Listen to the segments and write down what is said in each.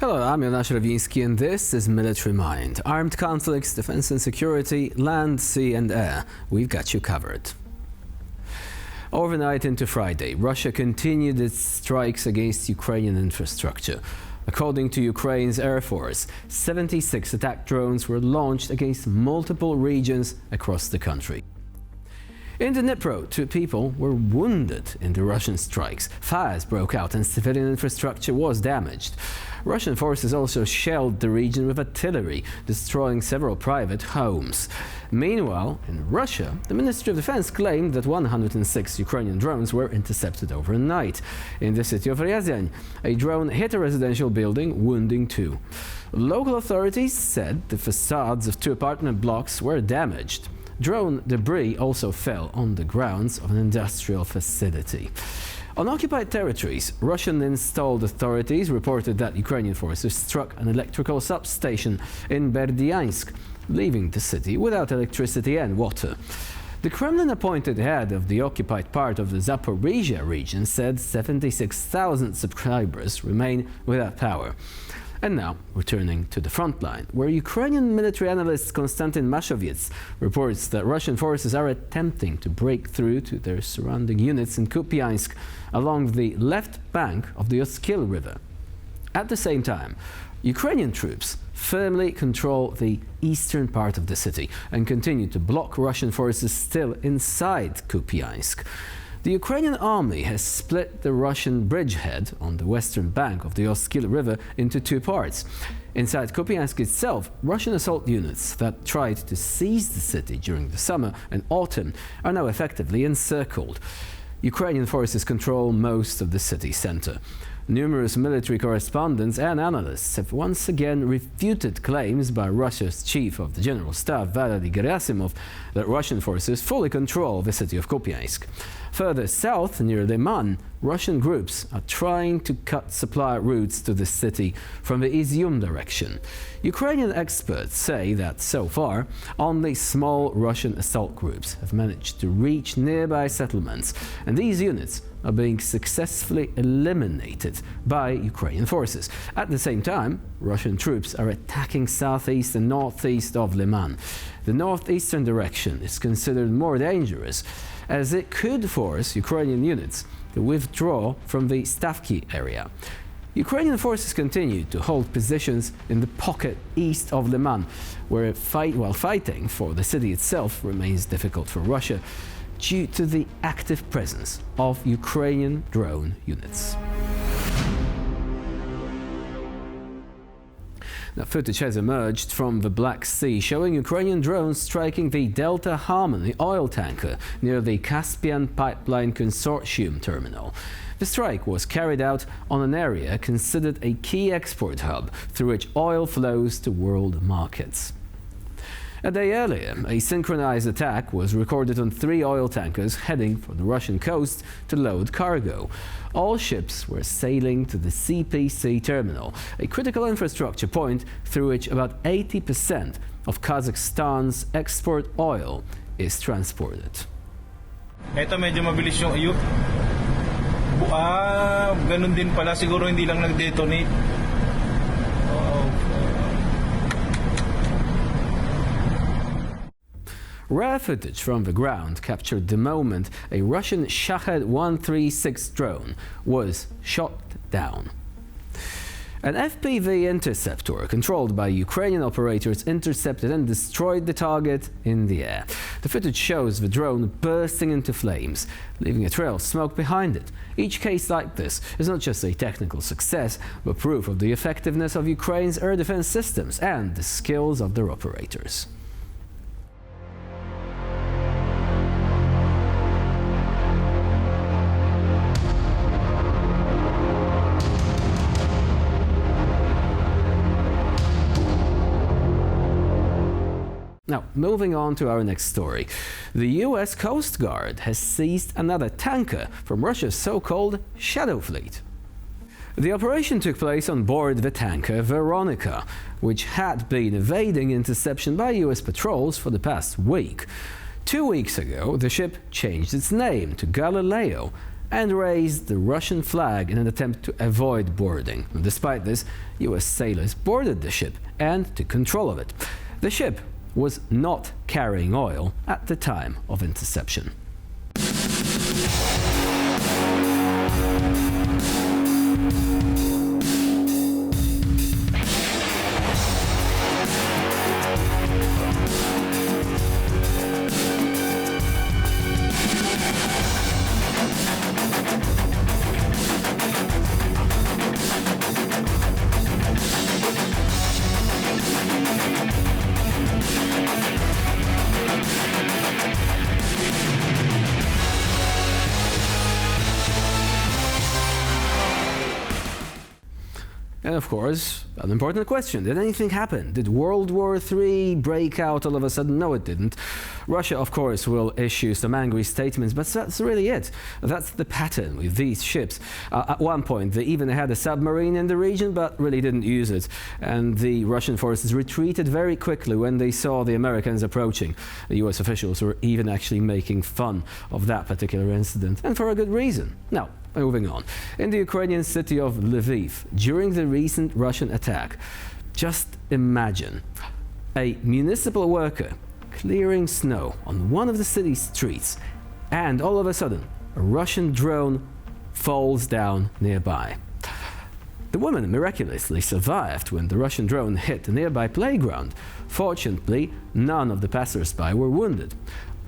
Hello, I'm Jonasz Rewiński and this is Military Mind. Armed conflicts, defense and security, land, sea and air. We've got you covered. Overnight into Friday, Russia continued its strikes against Ukrainian infrastructure. According to Ukraine's Air Force, 76 attack drones were launched against multiple regions across the country. In the Dnipro, 2 people were wounded in the Russian strikes. Fires broke out and civilian infrastructure was damaged. Russian forces also shelled the region with artillery, destroying several private homes. Meanwhile, in Russia, the Ministry of Defense claimed that 106 Ukrainian drones were intercepted overnight. In the city of Ryazan, a drone hit a residential building, wounding 2. Local authorities said the facades of 2 apartment blocks were damaged. Drone debris also fell on the grounds of an industrial facility. On occupied territories, Russian-installed authorities reported that Ukrainian forces struck an electrical substation in Berdyansk, leaving the city without electricity and water. The Kremlin-appointed head of the occupied part of the Zaporizhia region said 76,000 subscribers remain without power. And now, returning to the Frontline, where Ukrainian military analyst Konstantin Mashoviets reports that Russian forces are attempting to break through to their surrounding units in Kupiansk along the left bank of the Oskil River. At the same time, Ukrainian troops firmly control the eastern part of the city and continue to block Russian forces still inside Kupiansk. The Ukrainian army has split the Russian bridgehead on the western bank of the Oskil River into 2 parts. Inside Kupiansk itself, Russian assault units that tried to seize the city during the summer and autumn are now effectively encircled. Ukrainian forces control most of the city center. Numerous military correspondents and analysts have once again refuted claims by Russia's chief of the general staff, Valery Gerasimov, that Russian forces fully control the city of Kupiansk. Further south, near Liman, Russian groups are trying to cut supply routes to the city from the Izium direction. Ukrainian experts say that so far, only small Russian assault groups have managed to reach nearby settlements, and these units are being successfully eliminated by Ukrainian forces. At the same time, Russian troops are attacking southeast and northeast of Liman. The northeastern direction is considered more dangerous, as it could force Ukrainian units to withdraw from the Stavki area. Ukrainian forces continue to hold positions in the pocket east of Liman, where while fighting for the city itself remains difficult for Russia due to the active presence of Ukrainian drone units. Now, footage has emerged from the Black Sea showing Ukrainian drones striking the Delta Harmony oil tanker near the Caspian Pipeline Consortium terminal. The strike was carried out on an area considered a key export hub through which oil flows to world markets. A day earlier, a synchronized attack was recorded on 3 oil tankers heading for the Russian coast to load cargo. All ships were sailing to the CPC terminal, a critical infrastructure point through which about 80% of Kazakhstan's export oil is transported. Ito medyo mabilis yung iyot. Ganun din pala, siguro hindi lang nag-detonate. Rare footage from the ground captured the moment a Russian Shahed-136 drone was shot down. An FPV interceptor controlled by Ukrainian operators intercepted and destroyed the target in the air. The footage shows the drone bursting into flames, leaving a trail of smoke behind it. Each case like this is not just a technical success, but proof of the effectiveness of Ukraine's air defense systems and the skills of their operators. Now, moving on to our next story. The US Coast Guard has seized another tanker from Russia's so-called Shadow Fleet. The operation took place on board the tanker Veronica, which had been evading interception by US patrols for the past week. 2 weeks ago, the ship changed its name to Galileo and raised the Russian flag in an attempt to avoid boarding. Despite this, US sailors boarded the ship and took control of it. The ship was not carrying oil at the time of interception. And of course, an important question, did anything happen? Did World War III break out all of a sudden? No, it didn't. Russia, of course, will issue some angry statements, but that's really it. That's the pattern with these ships. At one point, they even had a submarine in the region, but really didn't use it. And the Russian forces retreated very quickly when they saw the Americans approaching. The US officials were even actually making fun of that particular incident, and for a good reason. Now, moving on. In the Ukrainian city of Lviv, during the recent Russian attack, just imagine a municipal worker clearing snow on one of the city's streets, and all of a sudden, a Russian drone falls down nearby. The woman miraculously survived when the Russian drone hit a nearby playground. Fortunately, none of the passers-by were wounded.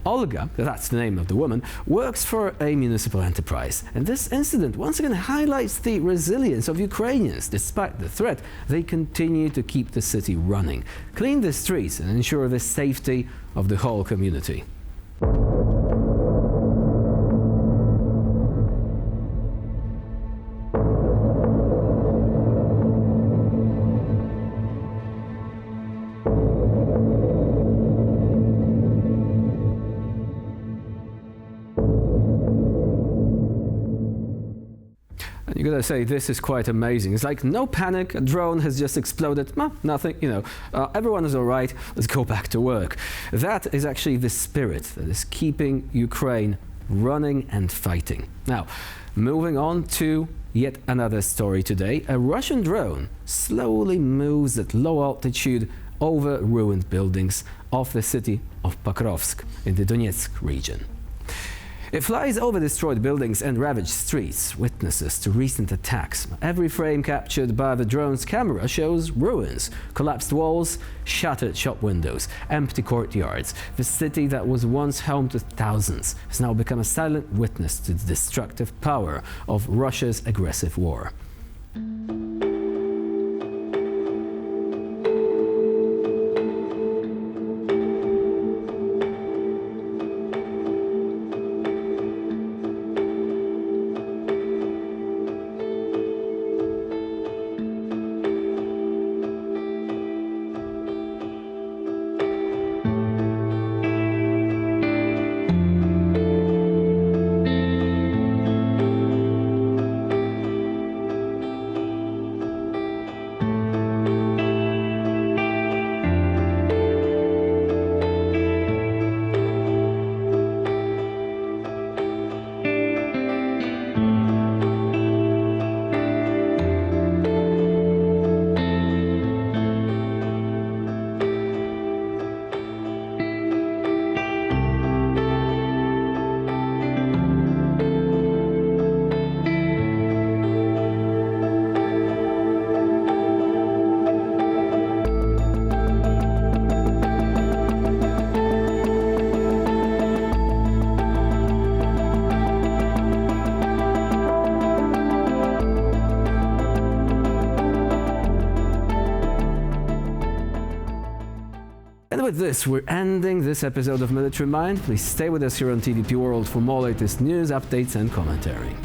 Olga, that's the name of the woman, works for a municipal enterprise. And this incident once again highlights the resilience of Ukrainians. Despite the threat, they continue to keep the city running, clean the streets and ensure the safety of the whole community. You gotta say, this is quite amazing. It's like no panic, a drone has just exploded, nothing, everyone is all right, let's go back to work. That is actually the spirit that is keeping Ukraine running and fighting. Now, moving on to yet another story today. A Russian drone slowly moves at low altitude over ruined buildings off the city of Pokrovsk in the Donetsk region. It flies over destroyed buildings and ravaged streets, witnesses to recent attacks. Every frame captured by the drone's camera shows ruins, collapsed walls, shattered shop windows, empty courtyards. The city that was once home to thousands has now become a silent witness to the destructive power of Russia's aggressive war. And with this, we're ending this episode of Military Mind. Please stay with us here on TDP World for more latest news, updates and commentary.